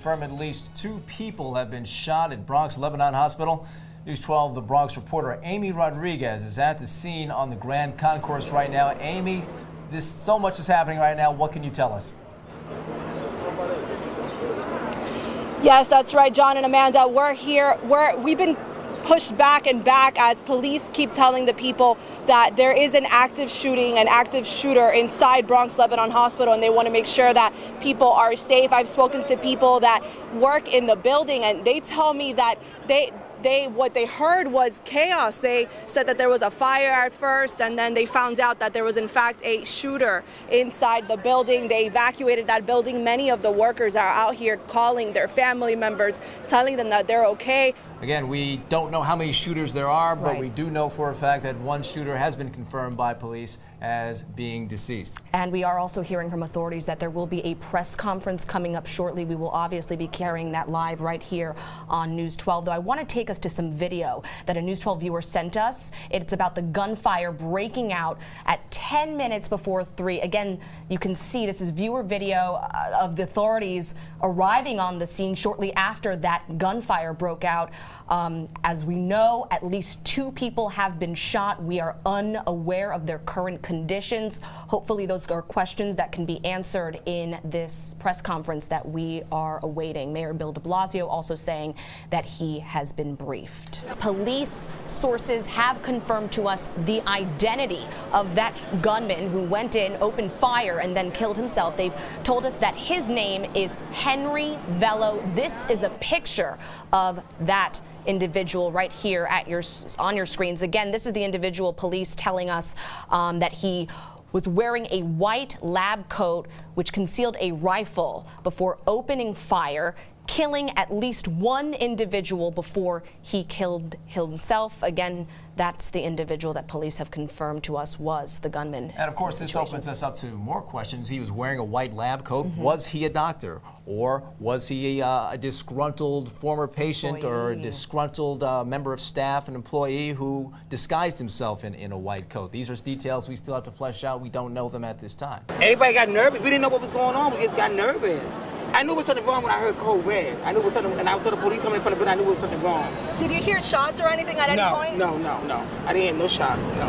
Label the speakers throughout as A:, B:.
A: confirm at least 2 people have been shot at Bronx-Lebanon Hospital. News 12, the Bronx reporter Amy Rodriguez is at the scene on the Grand Concourse right now. Amy, so much is happening right now. What can you tell us?
B: Yes, that's right, John and Amanda. We're here. We've been pushed back and back as police keep telling the people that there is an active shooter inside Bronx-Lebanon Hospital, and they want to make sure that people are safe. I've spoken to people that work in the building, and they tell me that what they heard was chaos. They said that there was a fire at first, and then they found out that there was in fact a shooter inside the building. They evacuated that building. Many of the workers are out here calling their family members, telling them that they're okay.
A: Again, we don't know how many shooters there are, but we do know for a fact that one shooter has been confirmed by police as being deceased.
C: And we are also hearing from authorities that there will be a press conference coming up shortly. We will obviously be carrying that live right here on News 12. Though I want to take us to some video that a News 12 viewer sent us. It's about the gunfire breaking out at 10 minutes before 3. Again, you can see this is viewer video of the authorities arriving on the scene shortly after that gunfire broke out. As we know, at least 2 people have been shot. We are unaware of their current conditions. Hopefully those are questions that can be answered in this press conference that we are awaiting. Mayor Bill de Blasio also saying that he has been briefed. Police sources have confirmed to us the identity of that gunman who went in, opened fire, and then killed himself. They've told us that his name is Henry Bello. This is a picture of that individual right here on your screens. Again, this is the individual police telling us that he was wearing a white lab coat which concealed a rifle before opening fire, killing at least 1 individual before he killed himself. Again, that's the individual that police have confirmed to us was the gunman.
A: And of course, this opens us up to more questions. He was wearing a white lab coat. Was he a doctor? Or was he a disgruntled former patient or a disgruntled member of staff, an employee who disguised himself in a white coat? These are details we still have to flesh out. We don't know them at this time.
D: Everybody got nervous. We didn't know what was going on. We just got nervous. I knew it was something wrong when I heard code red. I knew it was something, and I told the police coming in front of the building, I knew it was something wrong.
B: Did you hear shots or anything at any point?
D: No. I didn't hear no shot, no.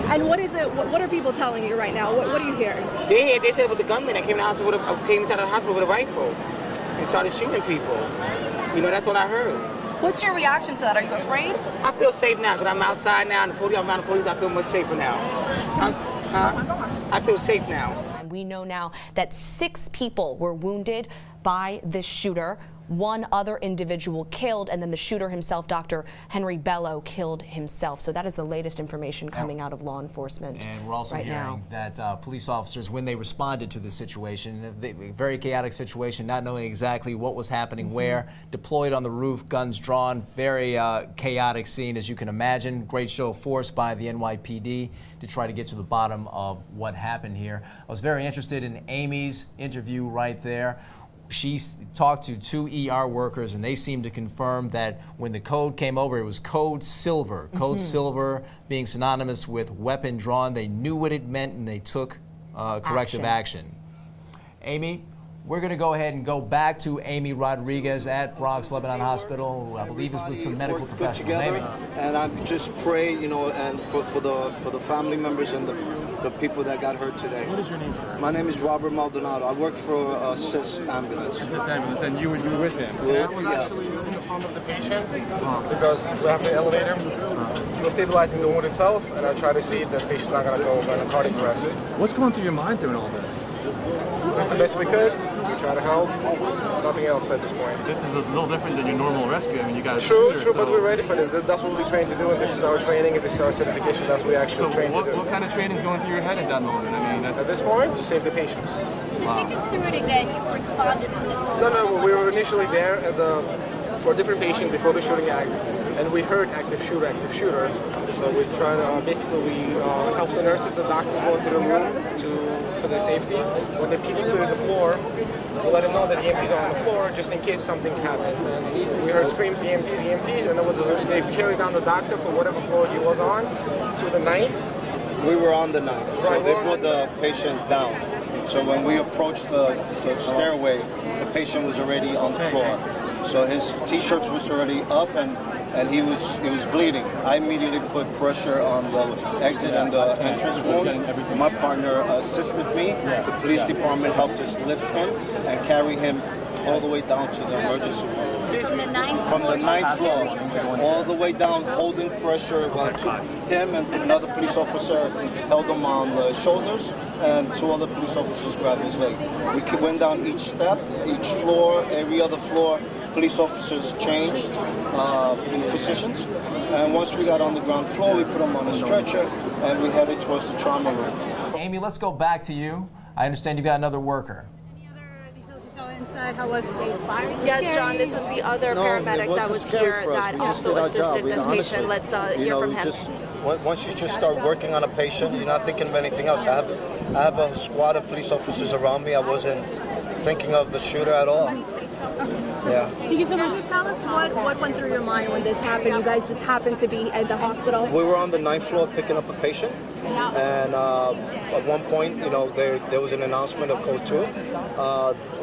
B: And what is it? What are people telling you right now? What are you hearing?
D: They said it was a gunman that came inside the hospital with a rifle and started shooting people. You know, that's what I heard.
B: What's your reaction to that? Are you afraid?
D: I feel safe now because I'm outside now and I'm around the police. I feel much safer now. I feel safe now.
C: We know now that 6 people were wounded by this shooter. 1 other individual killed, and then the shooter himself, Dr. Henry Bello, killed himself. So that is the latest information coming out of law enforcement.
A: And we're also hearing that police officers, when they responded to the situation, a very chaotic situation, not knowing exactly what was happening where, deployed on the roof, guns drawn, very chaotic scene, as you can imagine. Great show of force by the NYPD to try to get to the bottom of what happened here. I was very interested in Amy's interview right there. She talked to 2 ER workers, and they seemed to confirm that when the code came over, it was code silver. Code silver being synonymous with weapon drawn. They knew what it meant, and they took corrective action. Amy, we're going to go ahead and go back to Amy Rodriguez at Bronx-Lebanon Hospital, who I believe is with some medical professionals. Amy.
E: And I just pray, you know, and for the family members and the people that got hurt today.
F: What is your name, sir?
E: My name is Robert Maldonado. I work for Assist Ambulance.
F: Assist Ambulance, and you were with him?
G: I'm actually in the front of the patient because we have the elevator. He was stabilizing the wound itself, and I try to see if the patient's not going to go on a cardiac arrest.
F: What's going through your mind during all this?
G: We did the best we could. We try to help. Nothing else at this point.
F: This is a little different than your normal rescue. I mean, you guys.
G: True, but we're ready for this. That's what we train to do, and this is our training, and this is our certification. That's what we actually train to do.
F: What kind of training is going through your head at that moment? I mean,
G: at this point, to save the patient.
H: Take us through it again. You responded to the call.
G: No, we were initially there for a different patient before the shooting act, and we heard active shooter. So we tried to basically help the nurses, the doctors go into the room for their safety. When the PD cleared the floor, we let them know that EMTs are on the floor just in case something happens. And we heard screams, EMTs, and they carried down the doctor for whatever floor he was on to the 9th.
E: We were on the 9th, so they brought the patient down. So when we approached the stairway, the patient was already on the floor. So his t-shirts was already up and he was bleeding. I immediately put pressure on the exit and the entrance wound. My partner assisted me. The police department helped us lift him and carry him all the way down to the emergency room. From the ninth floor, all the way down, holding pressure. Him and another police officer held him on the shoulders, and 2 other police officers grabbed his leg. We went down each step, each floor, every other floor. Police officers changed in positions, and once we got on the ground floor, we put him on a stretcher, and we headed towards the trauma room.
A: Amy, let's go back to you. I understand you got another worker.
B: Inside, how was yes, John, this is the other paramedic that was here that also assisted this patient. Let's hear from him.
E: Once you just start working on a patient, you're not thinking of anything else. I have a squad of police officers around me. I wasn't thinking of the shooter at all. Yeah.
B: Can you tell us what went through your mind when this happened? You guys just happened to be at the hospital?
E: We were on the 9th floor picking up a patient, and at one point, there was an announcement of code 2.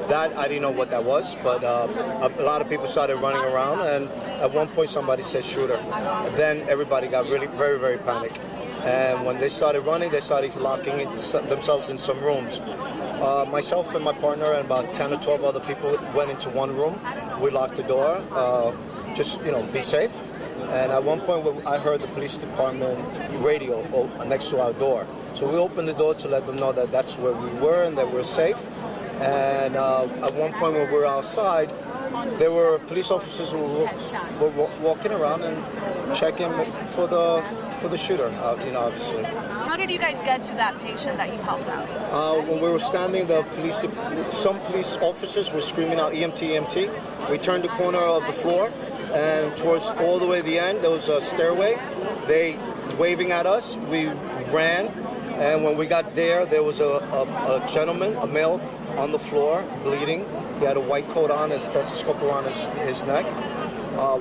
E: That I didn't know what that was, but a lot of people started running around, and at one point somebody said shooter. Then everybody got really very, very panicked. And when they started running, they started locking themselves in some rooms. Myself and my partner and about 10 or 12 other people went into one room. We locked the door, just be safe. And at one point I heard the police department radio next to our door. So we opened the door to let them know that that's where we were and that we're safe. And at one point when we were outside, there were police officers who were walking around and checking for the shooter, obviously.
B: How did you guys get to that patient that you helped out?
E: When we were standing, some police officers were screaming out EMT, EMT. We turned the corner of the floor, and towards all the way to the end, there was a stairway. They waving at us. We ran, and when we got there was a gentleman, a male, on the floor, bleeding. He had a white coat on, his stethoscope around his neck.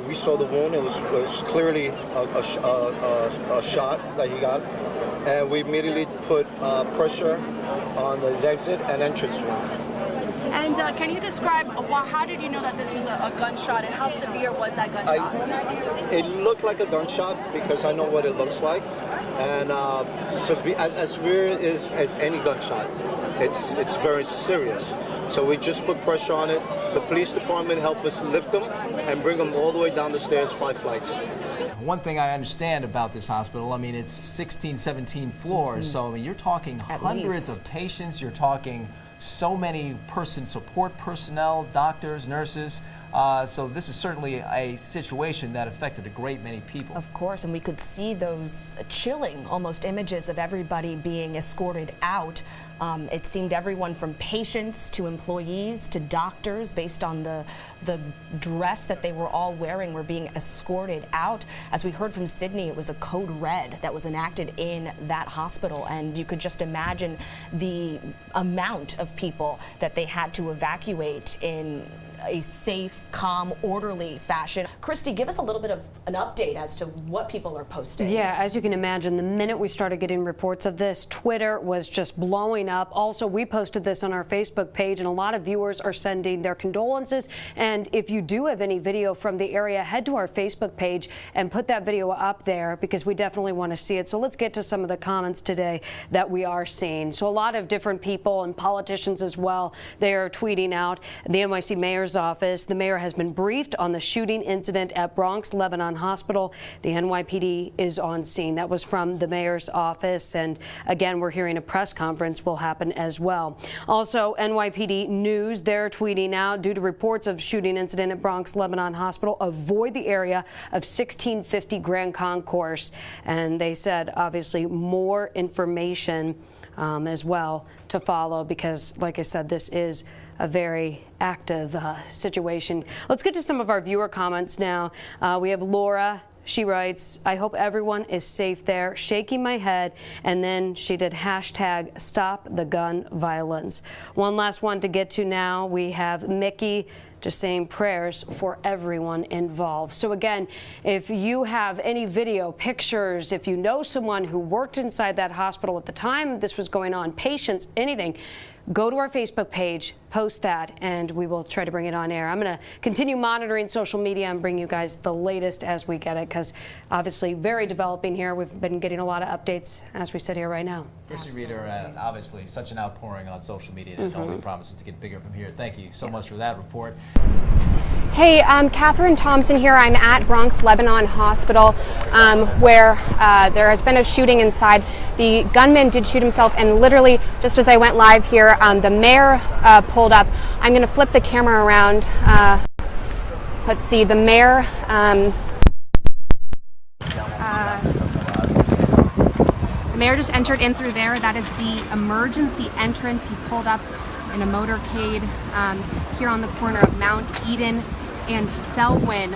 E: We saw the wound. It was clearly a shot that he got. And we immediately put pressure on the exit and entrance wound.
B: And can you describe, how did you know that this was a gunshot, and how severe was that gunshot?
E: It looked like a gunshot because I know what it looks like. And as severe as any gunshot. It's very serious. So we just put pressure on it. The police department helped us lift them and bring them all the way down the stairs, 5 flights.
A: One thing I understand about this hospital, I mean, it's 16, 17 floors, so I mean, you're talking hundreds of patients, you're talking so many support personnel, doctors, nurses. So this is certainly a situation that affected a great many people.
C: Of course, and we could see those chilling almost images of everybody being escorted out. It seemed everyone from patients to employees to doctors, based on the dress that they were all wearing, were being escorted out. As we heard from Sydney, it was a code red that was enacted in that hospital, and you could just imagine the amount of people that they had to evacuate in a safe, calm, orderly fashion. Christy, give us a little bit of an update as to what people are posting.
I: Yeah, as you can imagine, the minute we started getting reports of this, Twitter was just blowing up. Also, we posted this on our Facebook page, and a lot of viewers are sending their condolences. And if you do have any video from the area, head to our Facebook page and put that video up there, because we definitely want to see it. So let's get to some of the comments today that we are seeing. So a lot of different people and politicians as well, they are tweeting out. The NYC mayor's office, the mayor has been briefed on the shooting incident at Bronx-Lebanon Hospital. The NYPD is on scene. That was from the mayor's office, and again, we're hearing a press conference will happen as well. Also, NYPD News, they're tweeting out, due to reports of shooting incident at Bronx-Lebanon Hospital, avoid the area of 1650 Grand Concourse. And they said, obviously, more information as well to follow, because, like I said, this is a very active situation. Let's get to some of our viewer comments now. We have Laura. She writes, I hope everyone is safe there. Shaking my head. And then she did hashtag stop the gun violence. One last one to get to now. We have Mickey just saying prayers for everyone involved. So again, if you have any video, pictures, if you know someone who worked inside that hospital at the time this was going on, patients, anything, go to our Facebook page, post that, and we will try to bring it on air. I'm going to continue monitoring social media and bring you guys the latest as we get it, because obviously very developing here. We've been getting a lot of updates as we sit here right now.
A: Chrissy Reader, obviously such an outpouring on social media that only promises to get bigger from here. Thank you so much for that report.
J: Hey, Catherine Thompson here. I'm at Bronx-Lebanon Hospital, where there has been a shooting inside. The gunman did shoot himself, and literally just as I went live here, the mayor pulled up. I'm going to flip the camera around. Let's see, the mayor. The mayor just entered in through there. That is the emergency entrance. He pulled up in a motorcade here on the corner of Mount Eden and Selwyn.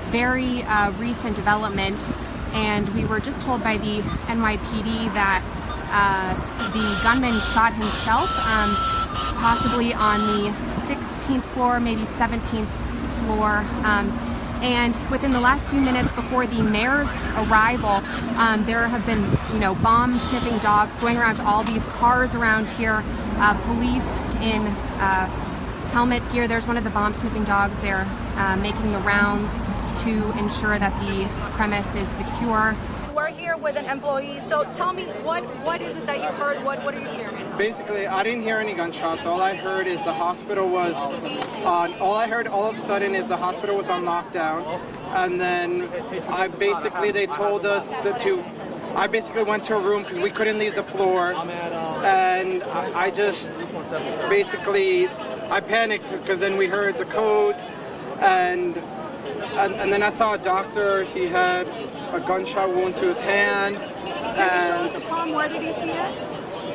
J: Very recent development, and we were just told by the NYPD that the gunman shot himself, possibly on the 16th floor, maybe 17th floor. And within the last few minutes before the mayor's arrival, there have been, bomb sniffing dogs going around to all these cars around here. Police in helmet gear. There's one of the bomb sniffing dogs there making the rounds to ensure that the premise is secure.
B: We're here with an employee, so tell me, what is it that you heard? What are you hearing?
G: Basically, I didn't hear any gunshots. All I heard is the hospital was on. All I heard all of a sudden is the hospital was on lockdown, and then they told us I basically went to a room because we couldn't leave the floor, and I just I panicked because then we heard the codes, and then I saw a doctor. He had a gunshot wound to his hand.
B: Can you show us the palm? Where did you see it?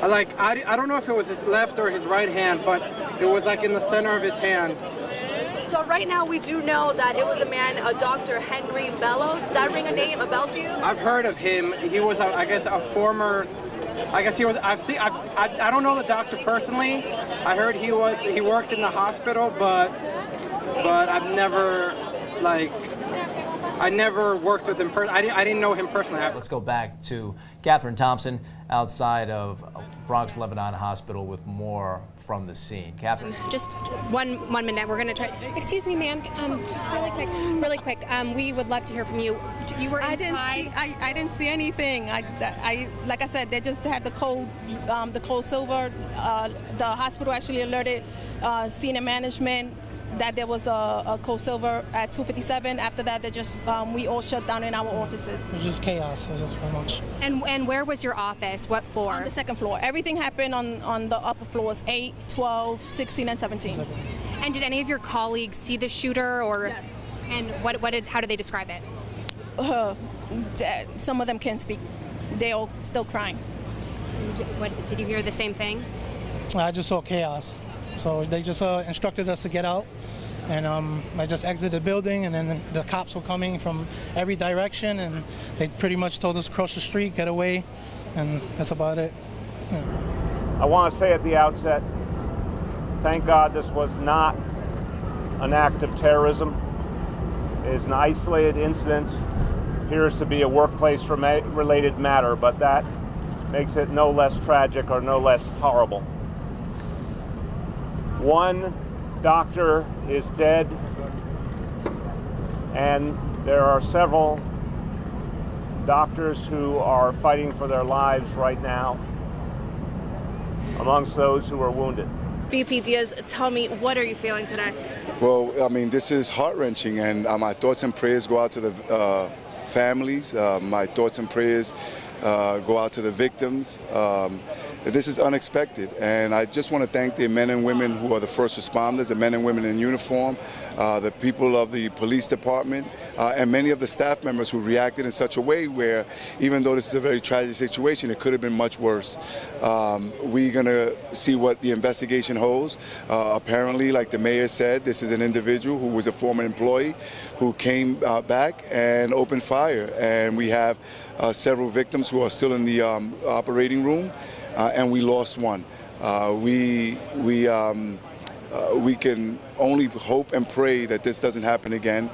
G: I don't know if it was his left or his right hand, but it was like in the center of his hand.
B: So right now we do know that it was a man, a Dr. Henry Bello. Does that ring a bell to you?
G: I've heard of him. He was, I guess, a former. I guess he was. I don't know the doctor personally. I heard he worked in the hospital, but I've never I never worked with him personally. I didn't know him personally.
A: Let's go back to Catherine Thompson outside of Bronx-Lebanon Hospital with more from the scene. Catherine?
J: Just one minute. We're going to try. Excuse me, ma'am. Just really quick. We would love to hear from you. You were inside.
K: I didn't see anything. I like I said, they just had the cold silver. The hospital actually alerted senior management that there was a cold silver at 257. After that, they just we all shut down in our offices.
L: It was just chaos. It was pretty much.
J: And where was your office? What floor?
K: On the second floor. Everything happened on the upper floors, 8, 12, 16, and 17.
J: And did any of your colleagues see the shooter, or?
K: Yes.
J: And how did they describe it?
K: Some of them can't speak. They're all still crying.
J: Did you hear the same thing?
L: I just saw chaos. So they just instructed us to get out, and I just exited the building, and then the cops were coming from every direction, and they pretty much told us cross the street, get away, and that's about it. Yeah.
M: I want to say at the outset, thank God this was not an act of terrorism. It is an isolated incident, appears to be a workplace-related matter, but that makes it no less tragic or no less horrible. One doctor is dead, and there are several doctors who are fighting for their lives right now, amongst those who are wounded.
B: BP Diaz, tell me, what are you feeling today?
N: Well, I mean, this is heart-wrenching, and my thoughts and prayers go out to the families. My thoughts and prayers go out to the victims. This is unexpected, and I just want to thank the men and women who are the first responders, the men and women in uniform, the people of the police department, and many of the staff members who reacted in such a way where, even though this is a very tragic situation, it could have been much worse. We're going to see what the investigation holds. Apparently, like the mayor said, this is an individual who was a former employee who came back and opened fire, and we have several victims who are still in the operating room. And we lost one. We we can only hope and pray that this doesn't happen again.